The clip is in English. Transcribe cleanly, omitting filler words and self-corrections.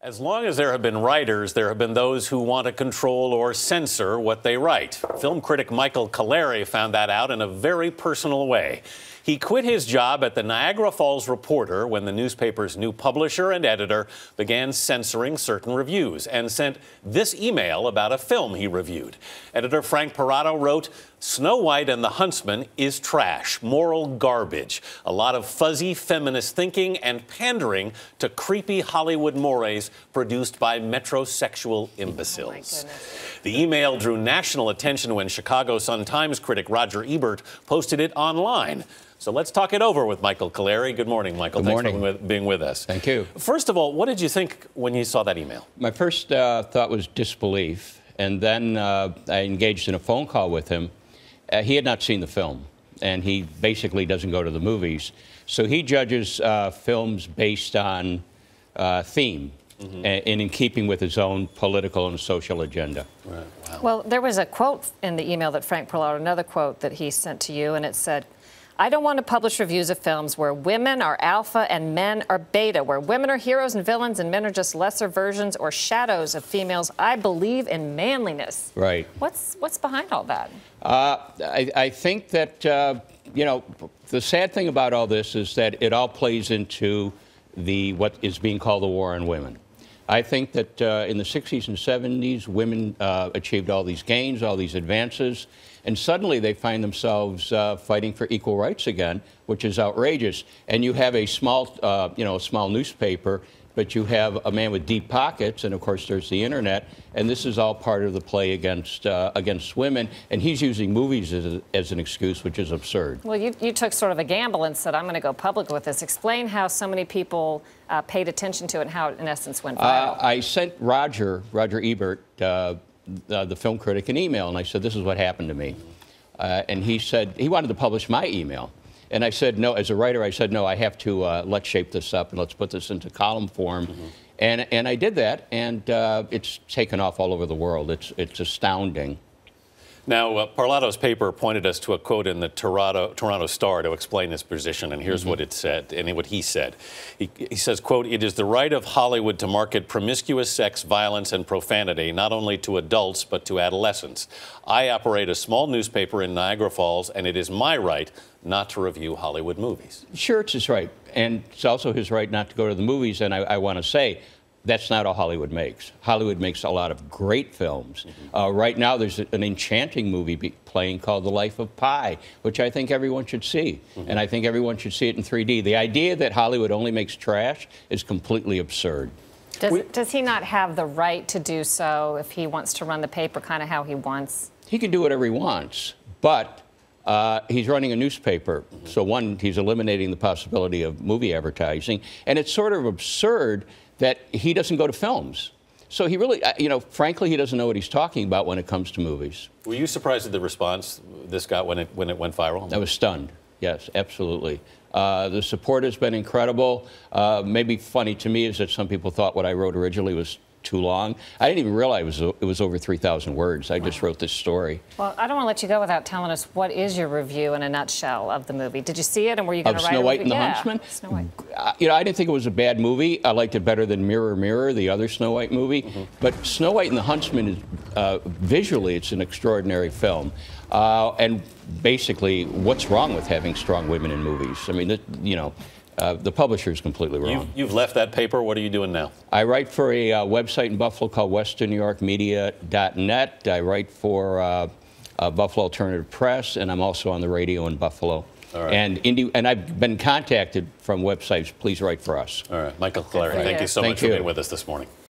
As long as there have been writers, there have been those who want to control or censor what they write. Film critic Michael Colleary found that out in a very personal way. He quit his job at the Niagara Falls Reporter when the newspaper's new publisher and editor began censoring certain reviews and sent this email about a film he reviewed. Editor Frank Perotto wrote, "Snow White and the Huntsman is trash, moral garbage, a lot of fuzzy feminist thinking and pandering to creepy Hollywood mores produced by metrosexual imbeciles." The email drew national attention when Chicago Sun-Times critic Roger Ebert posted it online. So let's talk it over with Michael Colleary. Good morning, Michael. Good morning. Thanks for being with us. Thank you. First of all, what did you think when you saw that email? My first thought was disbelief, and then I engaged in a phone call with him. He had not seen the film, and he basically doesn't go to the movies. So he judges films based on theme, and in keeping with his own political and social agenda. Right. Wow. Well, there was a quote in the email that Frank Perotto, another quote that he sent to you, and it said, "I don't want to publish reviews of films where women are alpha and men are beta, where women are heroes and villains and men are just lesser versions or shadows of females. I believe in manliness." Right. What's behind all that? I think that, you know, the sad thing about all this is that it all plays into what is being called the war on women. I think that in the 60s and 70s, women achieved all these gains, all these advances, and suddenly they find themselves fighting for equal rights again, which is outrageous. And you have a small, a small newspaper, but you have a man with deep pockets, and of course there's the internet, and this is all part of the play against women, and he's using movies as an excuse, which is absurd. Well, you took sort of a gamble and said, I'm going to go public with this. Explain how so many people paid attention to it and how it, in essence, went viral. I sent Roger Ebert, the film critic, an email, and I said, this is what happened to me. And he said he wanted to publish my email. And I said, no, as a writer, I said, no, I have to, let's shape this up and let's put this into column form. And I did that, and it's taken off all over the world. It's astounding. Now, Perotto's paper pointed us to a quote in the Toronto Star to explain this position, and here's what it said, and what he said. He says, quote, "It is the right of Hollywood to market promiscuous sex, violence, and profanity, not only to adults, but to adolescents. I operate a small newspaper in Niagara Falls, and it is my right not to review Hollywood movies." Sure, it's his right, and it's also his right not to go to the movies, and I want to say, that's not all Hollywood makes. Hollywood makes a lot of great films. Right now, there's an enchanting movie playing called The Life of Pi, which I think everyone should see. And I think everyone should see it in 3D. The idea that Hollywood only makes trash is completely absurd. Does he not have the right to do so if he wants to run the paper kind of how he wants? He can do whatever he wants, but he's running a newspaper. So one, he's eliminating the possibility of movie advertising. And it's sort of absurd that he doesn't go to films. So he really, frankly, he doesn't know what he's talking about when it comes to movies. Were you surprised at the response this got when it went viral? I was stunned. Yes, absolutely. The support has been incredible. Maybe funny to me is that some people thought what I wrote originally was too long. I didn't even realize it was over 3,000 words. I just wrote this story. Well, I don't want to let you go without telling us what is your review in a nutshell of the movie. Did you see it, and were you going to write Snow White and the Huntsman? Snow White. I didn't think it was a bad movie. I liked it better than Mirror, Mirror, the other Snow White movie. But Snow White and the Huntsman is visually, it's an extraordinary film. And basically, what's wrong with having strong women in movies? I mean, the publisher is completely wrong. You've left that paper. What are you doing now? I write for a website in Buffalo called westernnewyorkmedia.net. I write for Buffalo Alternative Press, and I'm also on the radio in Buffalo. All right. And I've been contacted from websites. Please write for us. All right. Michael Colleary, thank you so much for being with us this morning.